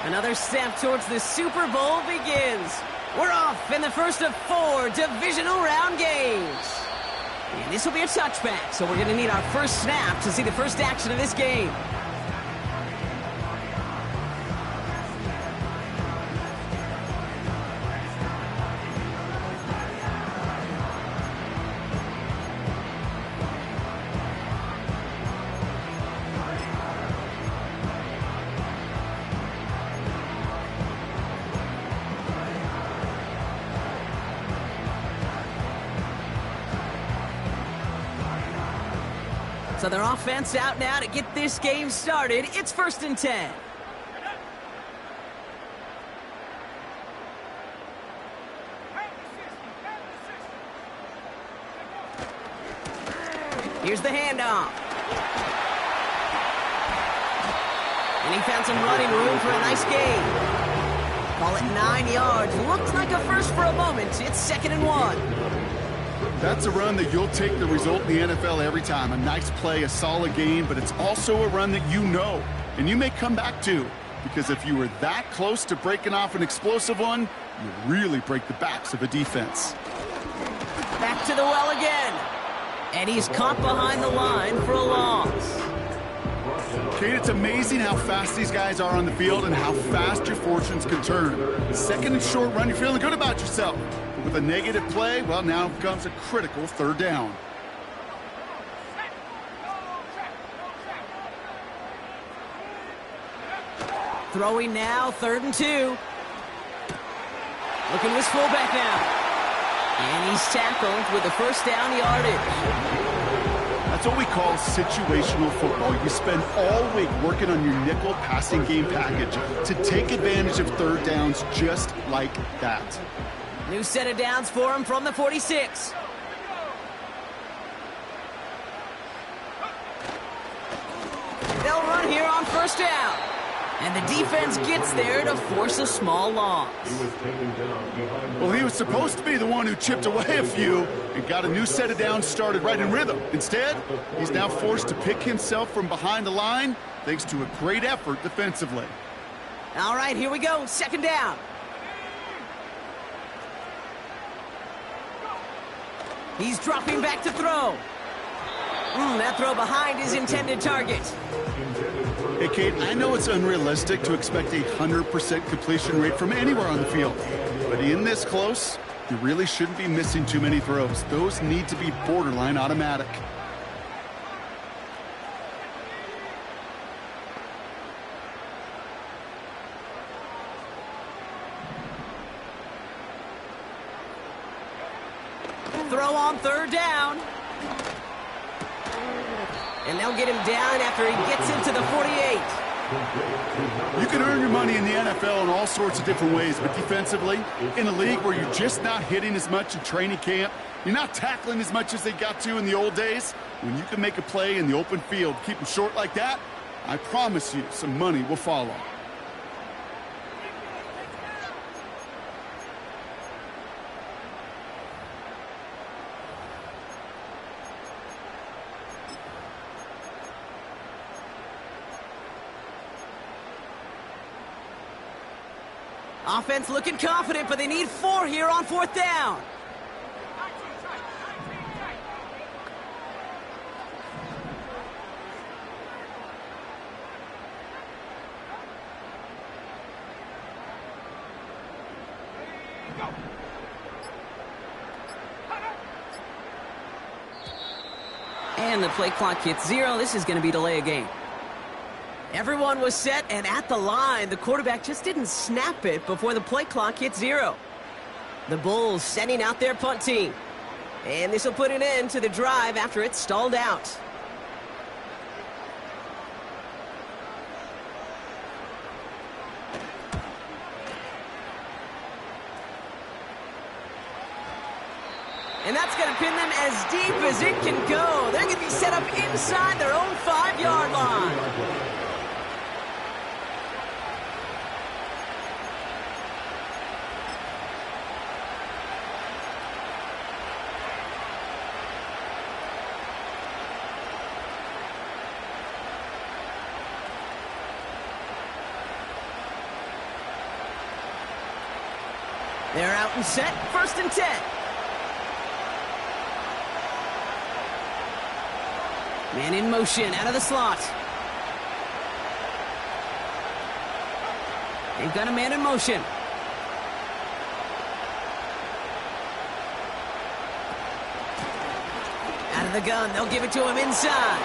Another step towards the Super Bowl begins. We're off in the first of 4 divisional round games. And this will be a touchback, so we're going to need our first snap to see the first action of this game. So their offense out now to get this game started. It's 1st and 10. Here's the handoff. And he found some running room for a nice gain. Call it 9 yards. Looked like a first for a moment. It's 2nd and 1. That's a run that you'll take the result in the NFL every time. A nice play, a solid game, but it's also a run that you know, and you may come back to, because if you were that close to breaking off an explosive one, you really break the backs of a defense. Back to the well again. And he's caught behind the line for a loss. Kate, it's amazing how fast these guys are on the field and how fast your fortunes can turn. 2nd and short run, you're feeling good about yourself. But with a negative play, well, now comes a critical 3rd down. Throwing now, 3rd and 2. Looking his fullback now. And he's tackled with the first down yardage. That's what we call situational football. You spend all week working on your nickel passing game package to take advantage of 3rd downs just like that. New set of downs for him from the 46. They'll run here on 1st down. And the defense gets there to force a small loss. Well, he was supposed to be the one who chipped away a few and got a new set of downs started right in rhythm. Instead, he's now forced to pick himself from behind the line thanks to a great effort defensively. All right, here we go. 2nd down. He's dropping back to throw. That throw behind his intended target. Hey, Kate, I know it's unrealistic to expect a 100% completion rate from anywhere on the field. But in this close, you really shouldn't be missing too many throws. Those need to be borderline automatic. Throw on 3rd down. And they'll get him down after he gets into the 48. You can earn your money in the NFL in all sorts of different ways, but defensively, in a league where you're just not hitting as much in training camp, you're not tackling as much as they got to in the old days, when you can make a play in the open field, keep them short like that, I promise you some money will follow. Offense looking confident, but they need 4 here on 4th down. And the play clock hits 0. This is going to be delay a game. Everyone was set and at the line. The quarterback just didn't snap it before the play clock hit 0. The Bulls sending out their punt team. And this will put an end to the drive after it's stalled out. And that's going to pin them as deep as it can go. They're going to be set up inside their own 5-yard line. They're out and set, 1st and 10. Man in motion, out of the slot. They've got a man in motion. Out of the gun, they'll give it to him inside.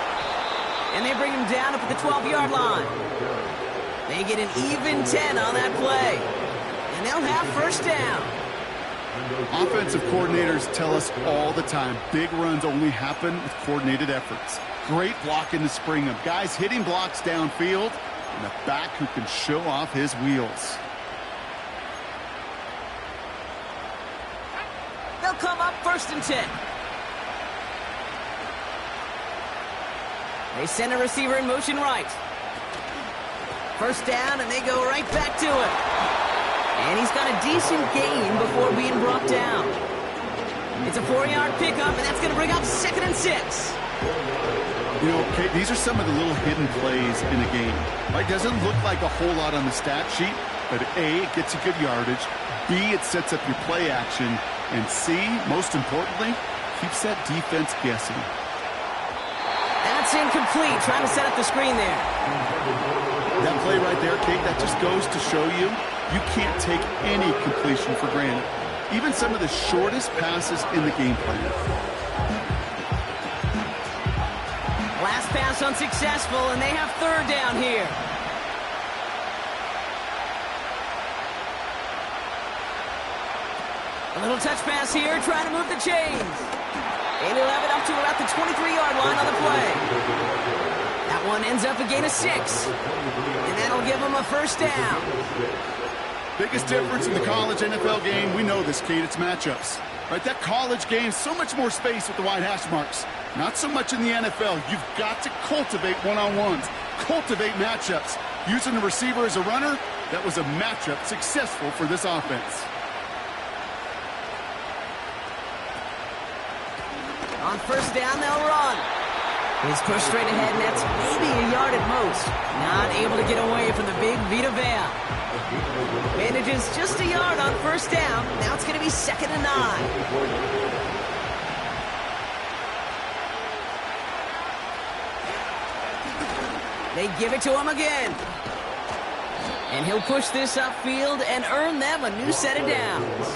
And they bring him down up at the 12-yard line. They get an even 10 on that play. And they'll have 1st down. Offensive coordinators tell us all the time, big runs only happen with coordinated efforts. Great blocking to spring them. Guys hitting blocks downfield, and a back who can show off his wheels. They'll come up 1st and 10. They send a receiver in motion right. 1st down, and they go right back to it. And he's got a decent gain before being brought down. It's a 4-yard pickup, and that's going to bring up 2nd and 6. You know, Kate, these are some of the little hidden plays in a game. Right? Doesn't look like a whole lot on the stat sheet, but A, it gets you good yardage. B, it sets up your play action. And C, most importantly, keeps that defense guessing. That's incomplete. Trying to set up the screen there. That play right there, Kate, that just goes to show you can't take any completion for granted. Even some of the shortest passes in the game plan. Last pass unsuccessful, and they have 3rd down here. A little touch pass here, trying to move the chains. And he'll have it up to about the 23-yard line on the play. That one ends up a gain of 6. And that'll give him a 1st down. Biggest difference in the college NFL game, we know this, Kate, it's matchups. Right, that college game, so much more space with the wide hash marks. Not so much in the NFL. You've got to cultivate one-on-ones, cultivate matchups. Using the receiver as a runner, that was a matchup successful for this offense. On 1st down, they'll run. He's pushed straight ahead, and that's maybe a yard at most. Not able to get away from the big Vita Vea. Manages just a yard on 1st down. Now it's going to be 2nd and 9. They give it to him again. And he'll push this upfield and earn them a new set of downs.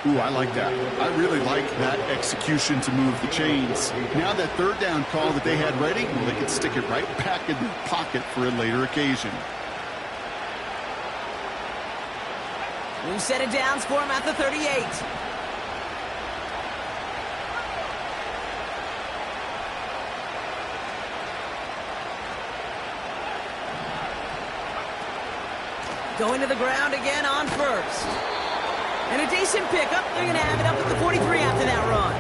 Ooh, I like that. I really like that execution to move the chains. Now that 3rd down call that they had ready, well, they can stick it right back in the pocket for a later occasion. New set of downs for him at the 38. Going to the ground again on 1st. And a decent pickup. They're going to have it up at the 43 after that run.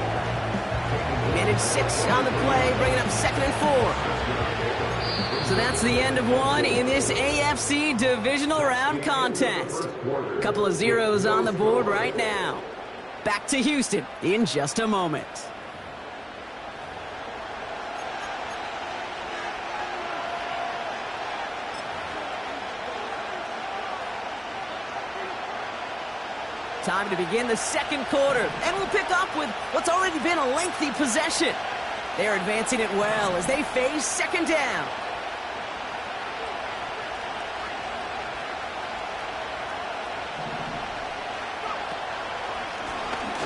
Managed 6 on the play, bringing up 2nd and 4. So that's the end of one in this AFC Divisional Round contest. Couple of zeros on the board right now. Back to Houston in just a moment. Time to begin the 2nd quarter, and we'll pick up with what's already been a lengthy possession. They're advancing it well as they face 2nd down.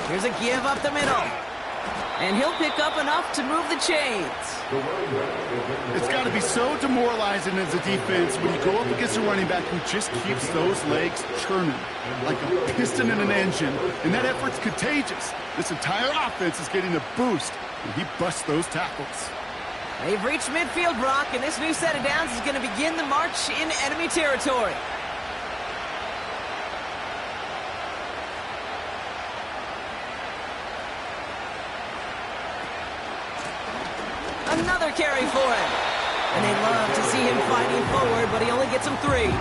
Here's a give up the middle. And he'll pick up enough to move the chains. It's got to be so demoralizing as a defense when you go up against a running back who just keeps those legs churning like a piston in an engine. And that effort's contagious. This entire offense is getting a boost, and he busts those tackles. They've reached midfield, Brock, and this new set of downs is going to begin the march in enemy territory. Another carry for him. And they love to see him fighting forward, but he only gets him 3.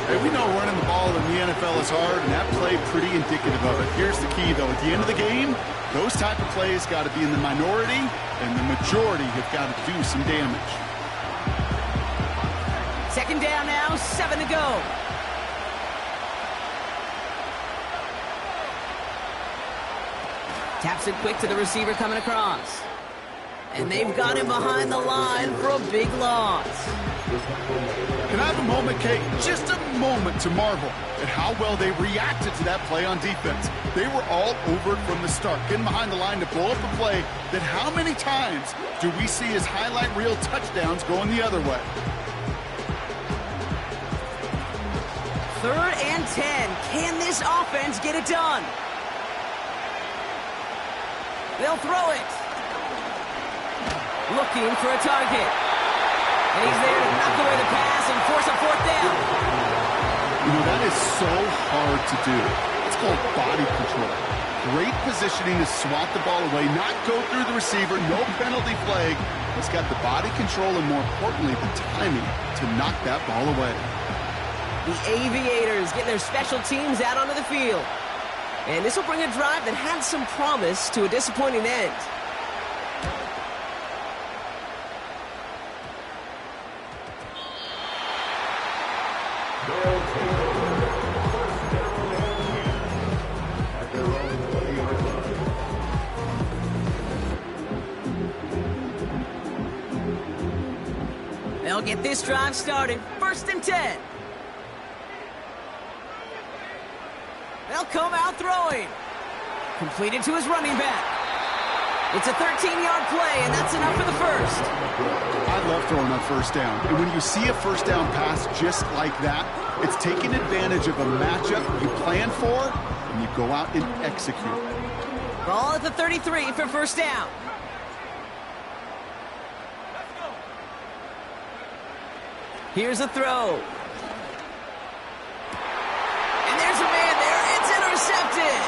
Hey, we know running the ball in the NFL is hard, and that play pretty indicative of it. Here's the key, though. At the end of the game, those type of plays got to be in the minority, and the majority have got to do some damage. 2nd down now, 7 to go. Taps it quick to the receiver coming across. And they've got him behind the line for a big loss. Can I have a moment, Kate? Just a moment to marvel at how well they reacted to that play on defense. They were all over it from the start, getting behind the line to blow up a play that how many times do we see as highlight reel touchdowns going the other way? 3rd and 10. Can this offense get it done? They'll throw it. Looking for a target. And he's there to knock away the pass and force a 4th down. You know, that is so hard to do. It's called body control. Great positioning to swat the ball away, not go through the receiver, no penalty flag. He's got the body control and, more importantly, the timing to knock that ball away. The Aviators getting their special teams out onto the field. And this will bring a drive that had some promise to a disappointing end. They'll get this drive started. 1st and 10. They'll come out throwing. Completed to his running back. It's a 13-yard play, and that's enough for the first. I love throwing on 1st down. And when you see a 1st down pass just like that, it's taking advantage of a matchup you plan for, and you go out and execute. Ball at the 33 for 1st down. Here's a throw. And there's a man there. It's intercepted.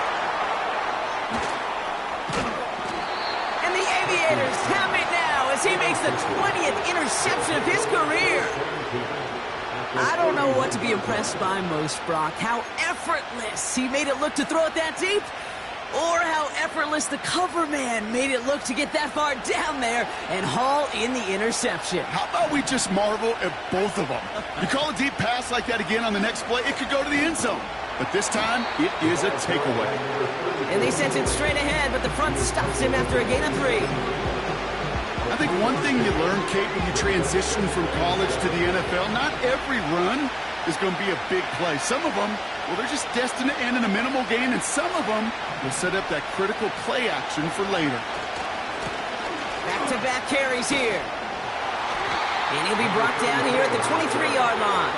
And the Aviators have it now as he makes the 20th interception of his career. I don't know what to be impressed by most, Brock. How effortless he made it look to throw it that deep, or how effortless the cover man made it look to get that far down there and haul in the interception. How about we just marvel at both of them? You call a deep pass like that again on the next play, it could go to the end zone. But this time, it is a takeaway. And they sent it straight ahead, but the front stops him after a gain of 3. I think one thing you learn, Kate, when you transition from college to the NFL, not every run is going to be a big play. Some of them, well, they're just destined to end in a minimal gain, and some of them will set up that critical play action for later. Back-to-back carries here. And he'll be brought down here at the 23-yard line.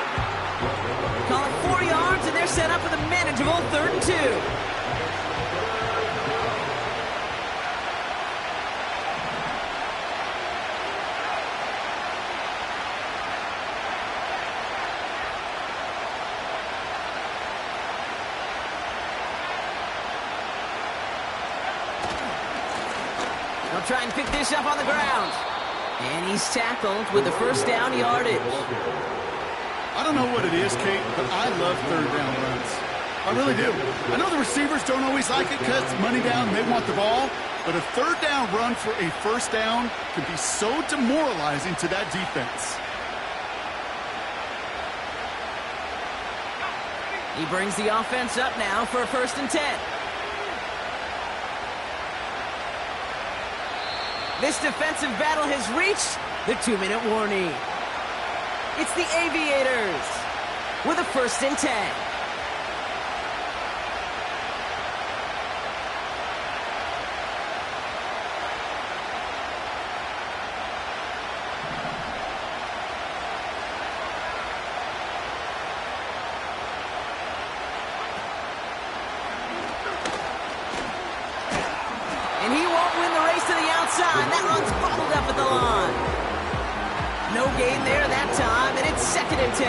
Call it 4 yards, and they're set up with a manageable 3rd and 2. They'll try and pick this up on the ground. And he's tackled with the 1st down yardage. I don't know what it is, Kate, but I love 3rd down runs. I really do. I know the receivers don't always like it because it's money down and they want the ball, but a 3rd down run for a 1st down can be so demoralizing to that defense. He brings the offense up now for a 1st and 10. This defensive battle has reached the 2-minute warning. It's the Aviators with a 1st and 10. And he won't win the race to the outside. That one's bottled up at the line. No gain there that time, and it's 2nd and 10.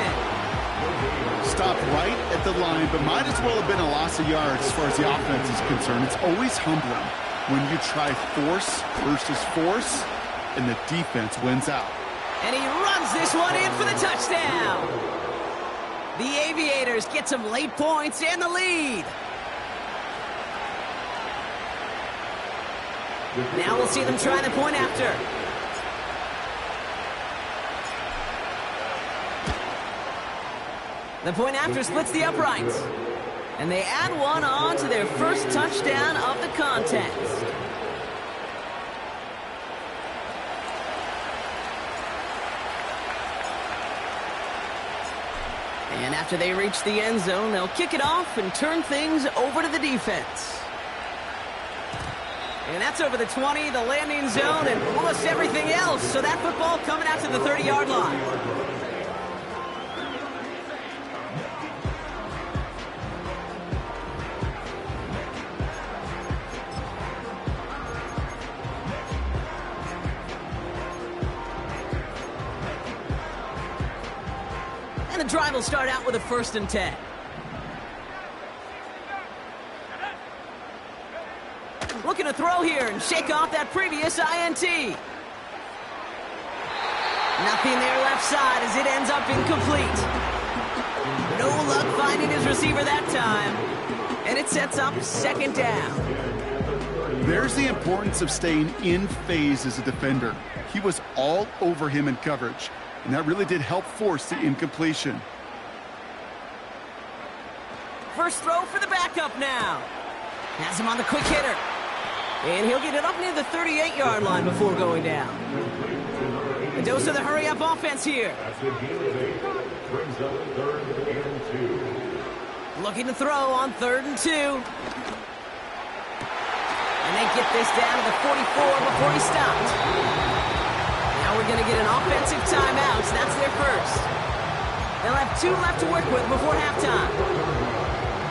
Stopped right at the line, but might as well have been a loss of yards as far as the offense is concerned. It's always humbling when you try force versus force, and the defense wins out. And he runs this one in for the touchdown. The Aviators get some late points and the lead. Now we'll see them try the point after. The point after splits the uprights. And they add one on to their first touchdown of the contest. And after they reach the end zone, they'll kick it off and turn things over to the defense. And that's over the 20, the landing zone, and almost everything else. So that football coming out to the 30-yard line. And the drive will start out with a 1st and 10. Looking to throw here and shake off that previous INT. Nothing there left side as it ends up incomplete. No luck finding his receiver that time. And it sets up 2nd down. There's the importance of staying in phase as a defender. He was all over him in coverage, and that really did help force the incompletion. First throw for the backup now. Has him on the quick hitter. And he'll get it up near the 38-yard line before going down. A dose of the hurry-up offense here. Looking to throw on 3rd and 2. And they get this down to the 44 before he stopped. Now we're going to get an offensive timeout. So that's their first. They'll have 2 left to work with before halftime.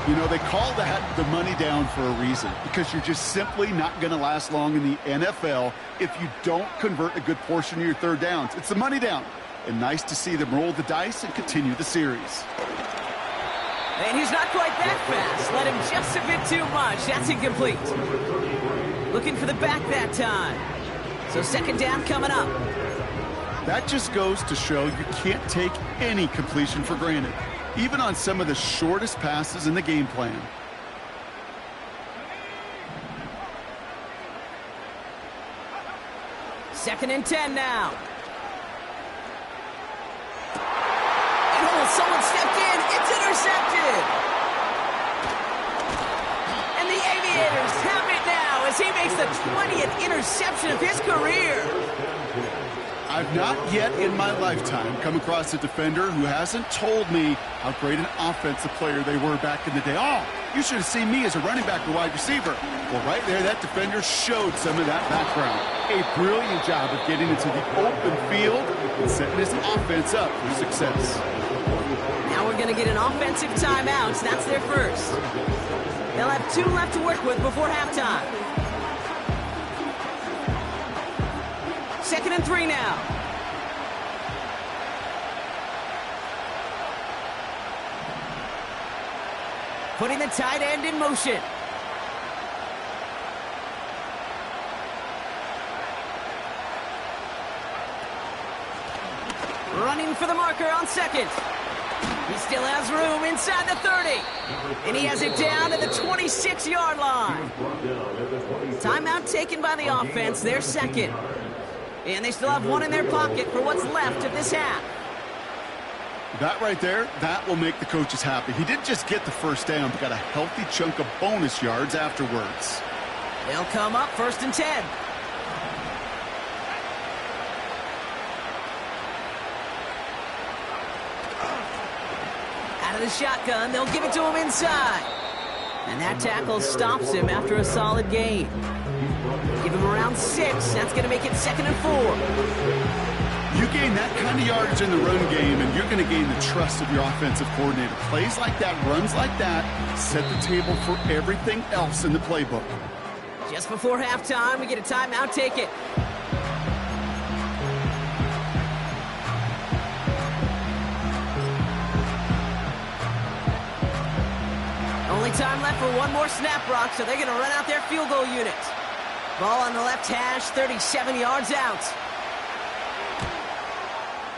You know, they call that the money down for a reason, because you're just simply not going to last long in the NFL if you don't convert a good portion of your 3rd downs. It's the money down. And nice to see them roll the dice and continue the series. And he's not quite that fast. Let him just a bit too much. That's incomplete. Looking for the back that time. So 2nd down coming up. That just goes to show you can't take any completion for granted, even on some of the shortest passes in the game plan. Second and 10 now. Oh, someone stepped in. It's intercepted. And the Aviators have it now as he makes the 20th interception of his career. I've not yet in my lifetime come across a defender who hasn't told me how great an offensive player they were back in the day. Oh, you should have seen me as a running back or wide receiver. Well, right there, that defender showed some of that background. A brilliant job of getting into the open field and setting his offense up for success. Now we're going to get an offensive timeout. So that's their first. They'll have 2 left to work with before halftime. 2nd and 3 now. Putting the tight end in motion. Running for the marker on 2nd. He still has room inside the 30. And he has it down to the 26-yard line. Timeout taken by the offense, their 2nd. And they still have 1 in their pocket for what's left of this half. That right there, that will make the coaches happy. He didn't just get the 1st down, but got a healthy chunk of bonus yards afterwards. They'll come up 1st and 10. Out of the shotgun, they'll give it to him inside. And that tackle stops him after a solid gain. Give him around 6. That's going to make it 2nd and 4. You gain that kind of yardage in the run game, and you're going to gain the trust of your offensive coordinator. Plays like that, runs like that, set the table for everything else in the playbook. Just before halftime, we get a timeout. Take it. Only time left for one more snap, Brock, so they're going to run out their field goal unit. Ball on the left hash, 37 yards out.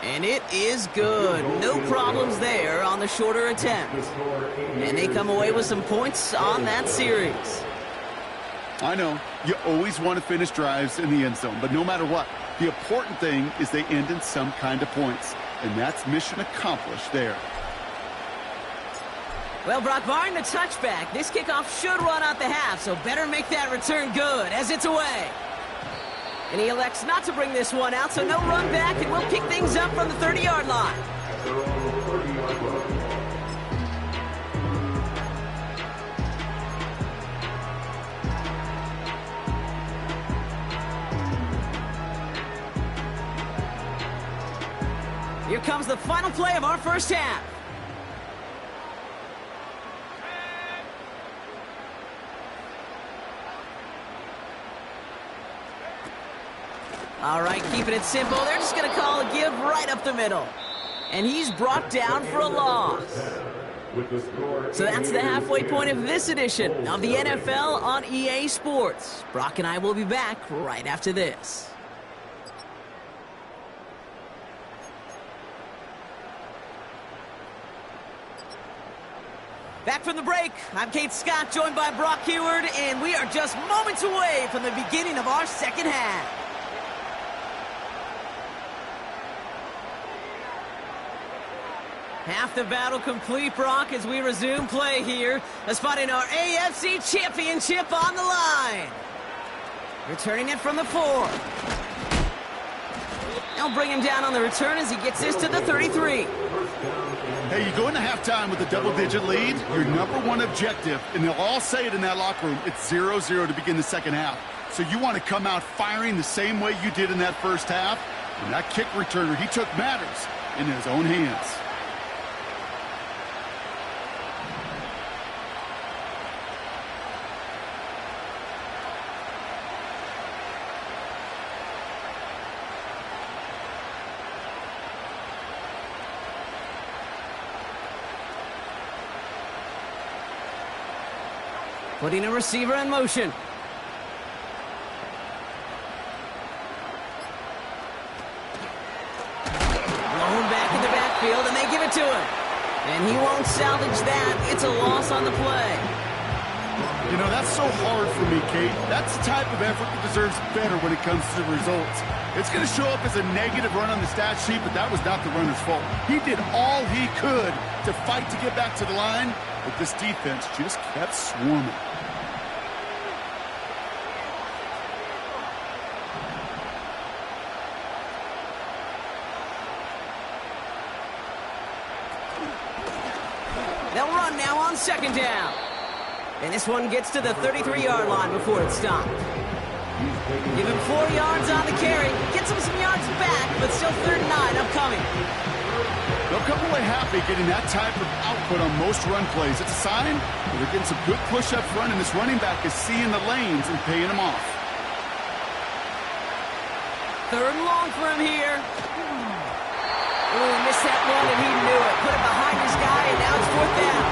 And it is good. No problems there on the shorter attempt. And they come away with some points on that series. I know, you always want to finish drives in the end zone, but no matter what, the important thing is they end in some kind of points. And that's mission accomplished there. Well, Brock, barring the touchback, this kickoff should run out the half, so better make that return good as it's away. And he elects not to bring this one out, so no run back, and we'll pick things up from the 30-yard line. Here comes the final play of our first half. All right, keeping it simple. They're just going to call a give right up the middle. And he's brought down for a loss. So that's the halfway point of this edition of the NFL on EA Sports. Brock and I will be back right after this. Back from the break, I'm Kate Scott, joined by Brock Heward, and we are just moments away from the beginning of our second half. Half the battle complete, Brock, as we resume play here. A spot in our AFC Championship on the line. Returning it from the 4. They'll bring him down on the return as he gets this to the 33. Hey, you go into halftime with a double-digit lead, your number one objective, and they'll all say it in that locker room, it's 0-0 to begin the second half. So you want to come out firing the same way you did in that first half. And that kick returner, he took matters in his own hands. Putting a receiver in motion. Blown back in the backfield, and they give it to him. And he won't salvage that. It's a loss on the play. You know, that's so hard for me, Kate. That's the type of effort that deserves better when it comes to the results. It's going to show up as a negative run on the stat sheet, but that was not the runner's fault. He did all he could to fight to get back to the line, but this defense just kept swarming. They'll run now on second down. And this one gets to the 33-yard line before it's stopped. Give him 4 yards on the carry. Gets him some yards back, but still 3rd and 9 upcoming. They'll come away happy getting that type of output on most run plays. It's a sign that they're getting some good push up front, and this running back is seeing the lanes and paying them off. 3rd and long for him here. Oh, missed that one, and he knew it. Put it behind his guy, and now it's 4th down.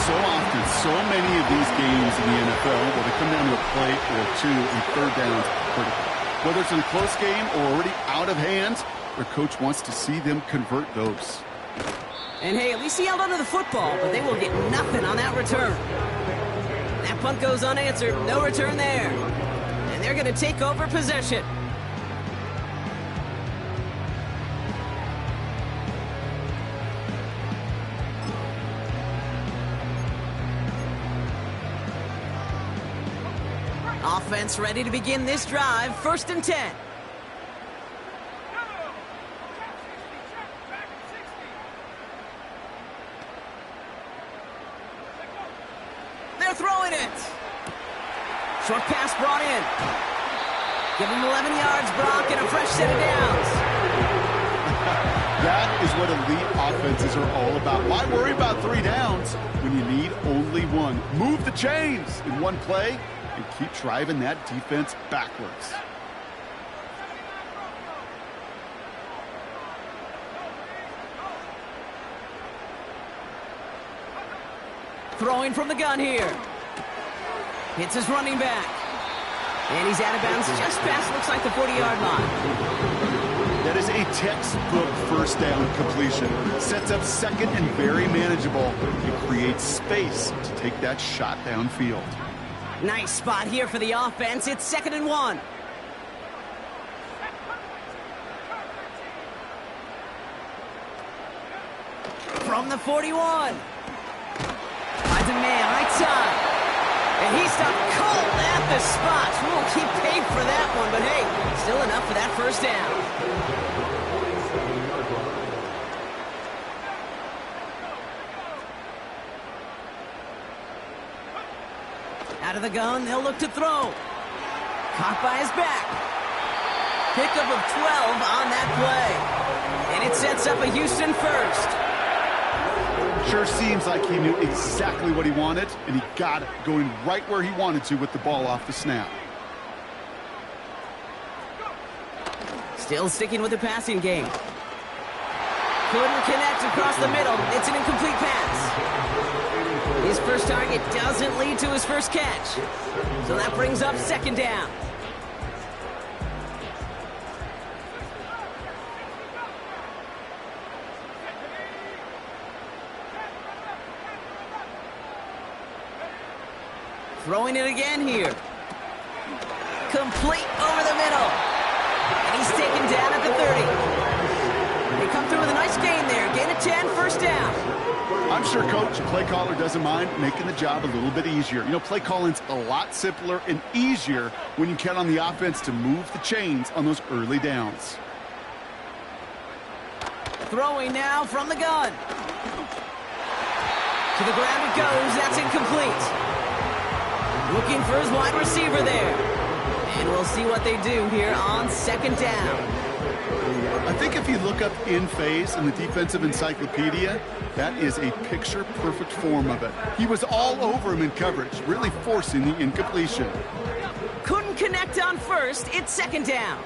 So often, so many of these games in the NFL, where they come down to a play or two, and 3rd down is critical. Whether it's in a close game or already out of hand, their coach wants to see them convert those. And hey, at least he held onto the football, but they will get nothing on that return. That punt goes unanswered. No return there. And they're going to take over possession. Offense ready to begin this drive. 1st and 10. They're throwing it. Short pass brought in. Give him 11 yards, Brock, and a fresh set of downs. That is what elite offenses are all about. Why worry about 3 downs when you need only 1? Move the chains in one play and keep driving that defense backwards. Throwing from the gun here. Hits his running back. And he's out of bounds just past, looks like, the 40-yard line. That is a textbook 1st down completion. Sets up 2nd and very manageable. It creates space to take that shot downfield. Nice spot here for the offense. It's 2nd and 1. From the 41. chosen man, right time. And he stopped cold at the spot. We'll keep paid for that one, but hey, still enough for that first down. Out of the gun, they'll look to throw. Caught by his back. Pickup of 12 on that play. And it sets up a Houston first. Sure seems like he knew exactly what he wanted, and he got it, going right where he wanted to with the ball off the snap. Still sticking with the passing game. Couldn't connect across the middle. It's an incomplete pass. His first target doesn't lead to his first catch. So that brings up second down. Throwing it again here. Complete over the middle. And he's taken down at the 30. They come through with a nice gain there. Gain of 10, first down. I'm sure Coach, play caller doesn't mind making the job a little bit easier. You know, play calling's a lot simpler and easier when you count on the offense to move the chains on those early downs. Throwing now from the gun. To the ground it goes. That's incomplete. Looking for his wide receiver there. And we'll see what they do here on second down. I think if you look up in phase in the defensive encyclopedia, that is a picture-perfect form of it. He was all over him in coverage, really forcing the incompletion. Couldn't connect on first. It's second down.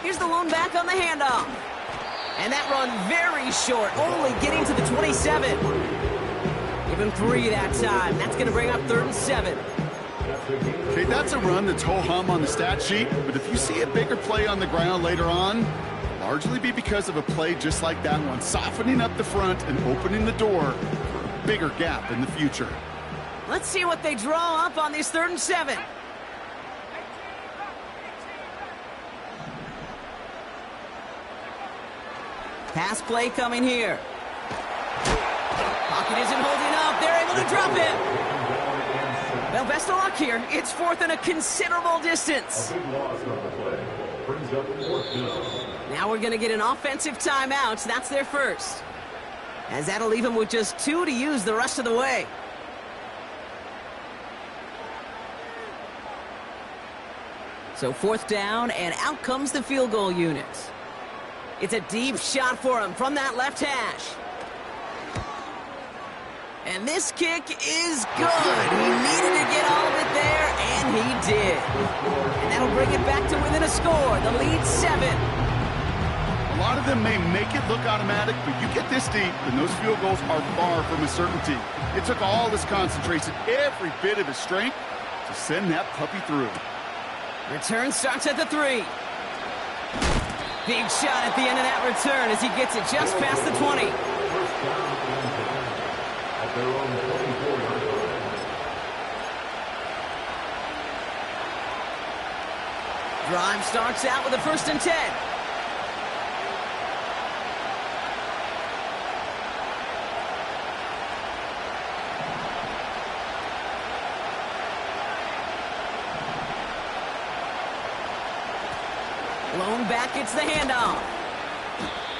Here's the lone back on the handoff. And that run very short, only getting to the 27. Give him 3 that time. That's going to bring up 3rd and 7. Okay, that's a run that's ho-hum on the stat sheet, but if you see a bigger play on the ground later on, largely be because of a play just like that one, softening up the front and opening the door for a bigger gap in the future. Let's see what they draw up on this 3rd and 7. Pass play coming here. Pocket isn't holding up. They're able to drop it. Well, best of luck here. It's 4th and a considerable distance. Now we're going to get an offensive timeout. That's their first. As that'll leave them with just 2 to use the rest of the way. So 4th down, and out comes the field goal unit. It's a deep shot for him from that left hash. And this kick is good. He needed to get all of it there, and he did. And that'll bring it back to within a score. The lead 7. A lot of them may make it look automatic, but you get this deep, and those field goals are far from a certainty. It took all his concentration, every bit of his strength, to send that puppy through. Return starts at the 3. Big shot at the end of that return as he gets it just past the 20. Drive starts out with a 1st and 10. Lone back gets the handoff.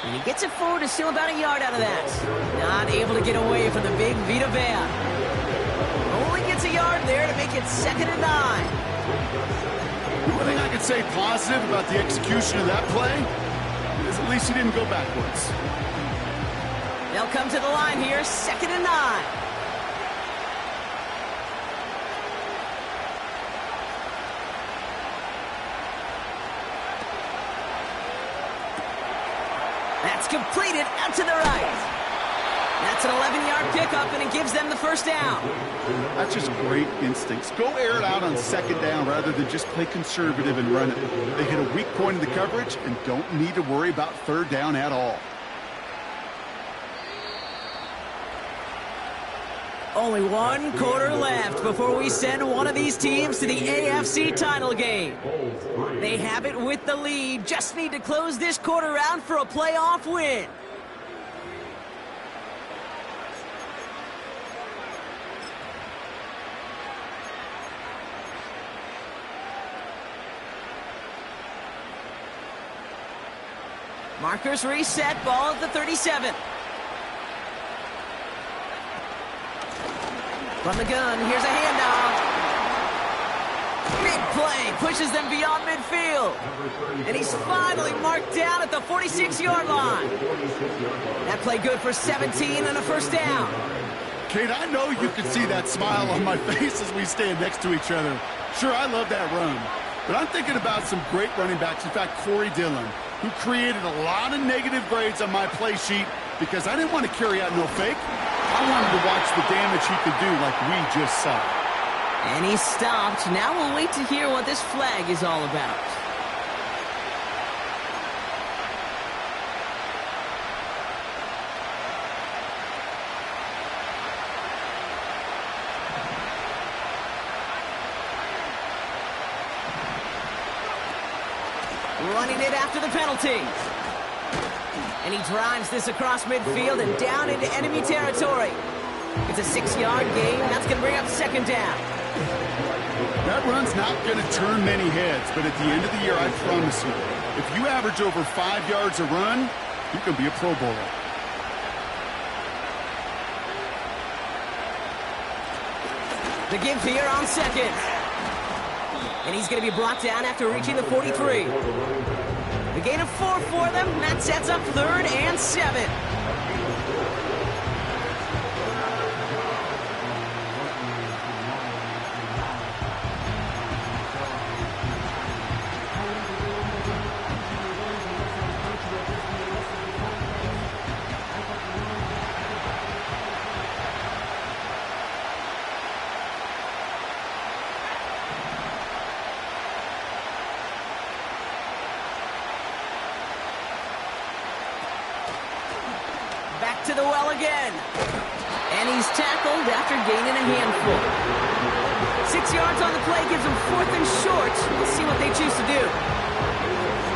And he gets it forward to still about a yard out of that. Not able to get away from the big Vita Vea. Only gets a yard there to make it 2nd and 9. The only thing I can say positive about the execution of that play is at least he didn't go backwards. They'll come to the line here, 2nd and 9. That's completed out to the right. That's an 11-yard pickup, and it gives them the 1st down. That's just great instincts. Go air it out on 2nd down rather than just play conservative and run it. They hit a weak point in the coverage and don't need to worry about 3rd down at all. Only one quarter left before we send one of these teams to the AFC title game. They have it with the lead. Just need to close this quarter out for a playoff win. Markers reset, ball at the 37. From the gun, here's a handoff. Big play, pushes them beyond midfield. And he's finally marked down at the 46-yard line. That play good for 17 and a first down. Kate, I know you can see that smile on my face as we stand next to each other. Sure, I love that run. But I'm thinking about some great running backs. In fact, Corey Dillon, who created a lot of negative grades on my play sheet because I didn't want to carry out no fake. I wanted to watch the damage he could do like we just saw. And he stopped. Now we'll wait to hear what this flag is all about. Running it after the penalty. And he drives this across midfield and down into enemy territory. It's a 6-yard gain. That's going to bring up second down. That run's not going to turn many heads, but at the end of the year, I promise you, if you average over 5 yards a run, you can be a Pro Bowler. The give here on second. And he's going to be brought down after reaching the 43. The gain of 4 for them. That sets up 3rd and 7. To the well again. And he's tackled after gaining a handful. 6 yards on the play gives him 4th and short. We'll see what they choose to do.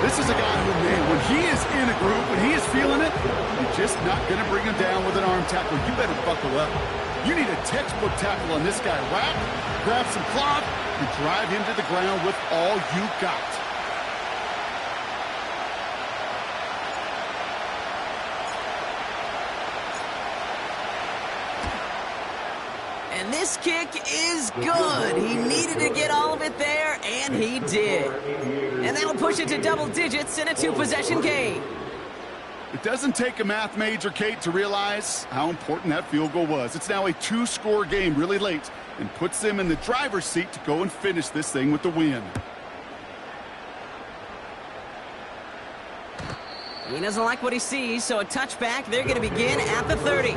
This is a guy who, man, when he is in a group, when he is feeling it, you're just not going to bring him down with an arm tackle. You better buckle up. You need a textbook tackle on this guy. Wrap, grab some cloth, and drive him to the ground with all you got. And this kick is good. He needed to get all of it there, and he did. And that'll push it to double digits in a 2-possession game. It doesn't take a math major, Kate, to realize how important that field goal was. It's now a 2-score game really late and puts them in the driver's seat to go and finish this thing with the win. He doesn't like what he sees, so a touchback. They're going to begin at the 30.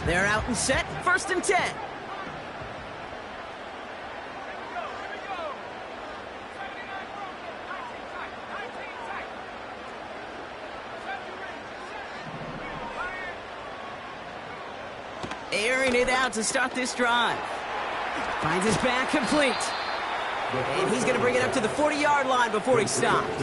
They're out and set, 1st and 10. Airing it out to start this drive. Finds his back complete. And he's going to bring it up to the 40-yard line before he stopped.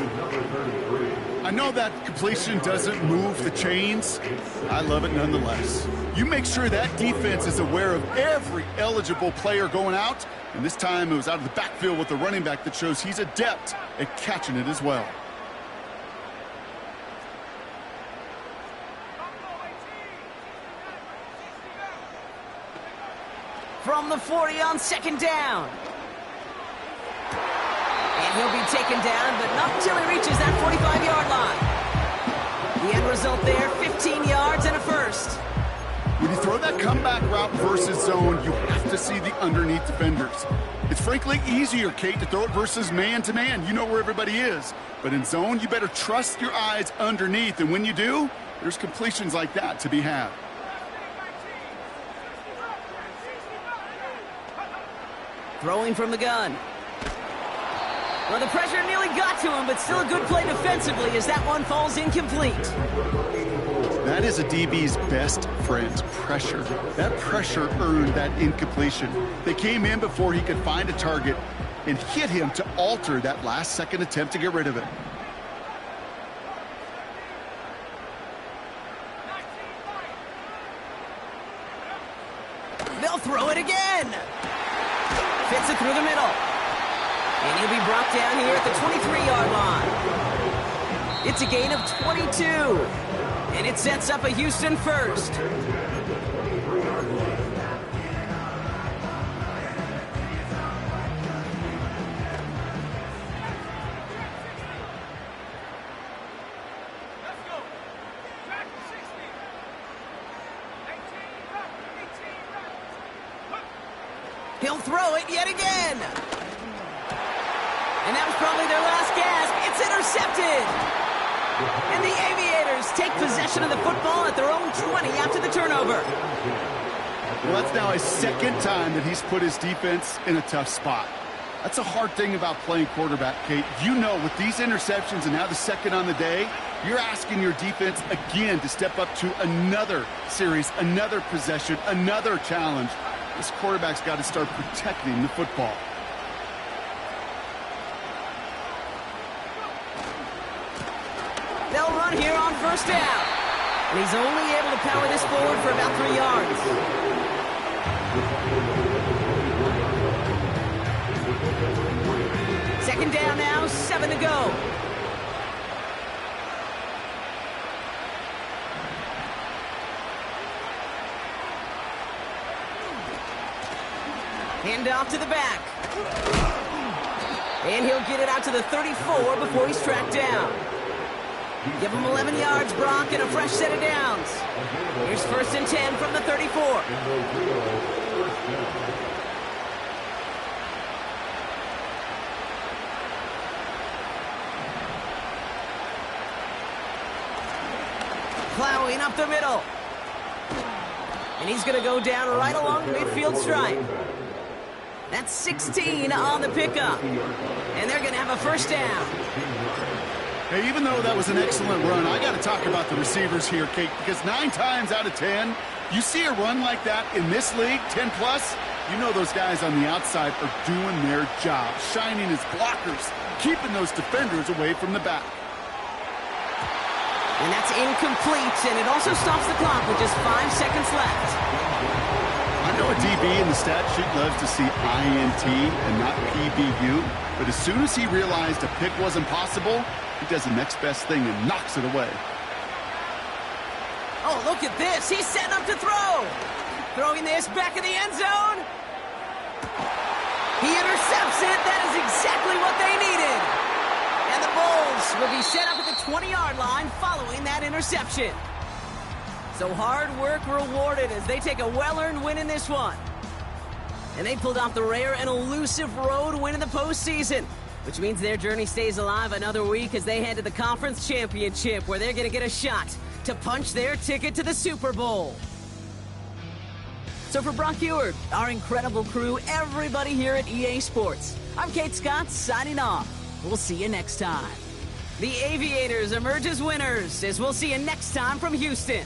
I know that completion doesn't move the chains. I love it nonetheless. You make sure that defense is aware of every eligible player going out. And this time it was out of the backfield with the running back that shows he's adept at catching it as well. From the 40 on 2nd down. And he'll be taken down, but not until he reaches that 45-yard line. The end result there, 15 yards and a first. When you throw that comeback route versus zone, you have to see the underneath defenders. It's frankly easier, Kate, to throw it versus man-to-man. You know where everybody is. But in zone, you better trust your eyes underneath. And when you do, there's completions like that to be had. Throwing from the gun. Well, the pressure nearly got to him, but still a good play defensively as that one falls incomplete. That is a DB's best friend, pressure. That pressure earned that incompletion. They came in before he could find a target and hit him to alter that last-second attempt to get rid of it. They'll throw it again. Fits it through the middle. And he'll be brought down here at the 23-yard line. It's a gain of 22. And it sets up a Houston first. He'll throw it yet again. And that was probably their last gasp. It's intercepted. And the Aviators take possession of the football at their own 20 after the turnover. Well, that's now his second time that he's put his defense in a tough spot. That's a hard thing about playing quarterback, Kate. You know, with these interceptions and now the second on the day, you're asking your defense again to step up to another series, another possession, another challenge. This quarterback's got to start protecting the football. They'll run here on first down. And he's only able to power this forward for about 3 yards. Second down now, 7 to go. Hand off to the back. And he'll get it out to the 34 before he's tracked down. Give him 11 yards, Brock, and a fresh set of downs. Here's first and 10 from the 34. Plowing up the middle. And he's going to go down right along the midfield stripe. That's 16 on the pickup. And they're going to have a first down. Hey, even though that was an excellent run, I got to talk about the receivers here, Kate, because 9 times out of 10, you see a run like that in this league, 10+, you know those guys on the outside are doing their job, shining as blockers, keeping those defenders away from the back. And that's incomplete, and it also stops the clock with just 5 seconds left. I know a DB in the stat sheet loves to see INT and not PBU, but as soon as he realized a pick wasn't possible, he does the next best thing and knocks it away. Oh, look at this. He's setting up to throw. Throwing this back in the end zone. He intercepts it. That is exactly what they needed. And the Bulls will be set up at the 20-yard line following that interception. So hard work rewarded as they take a well-earned win in this one. And they pulled off the rare and elusive road win in the postseason, which means their journey stays alive another week as they head to the conference championship, where they're going to get a shot to punch their ticket to the Super Bowl. So for Brock Ewart, our incredible crew, everybody here at EA Sports, I'm Kate Scott signing off. We'll see you next time. The Aviators emerge as winners as we'll see you next time from Houston.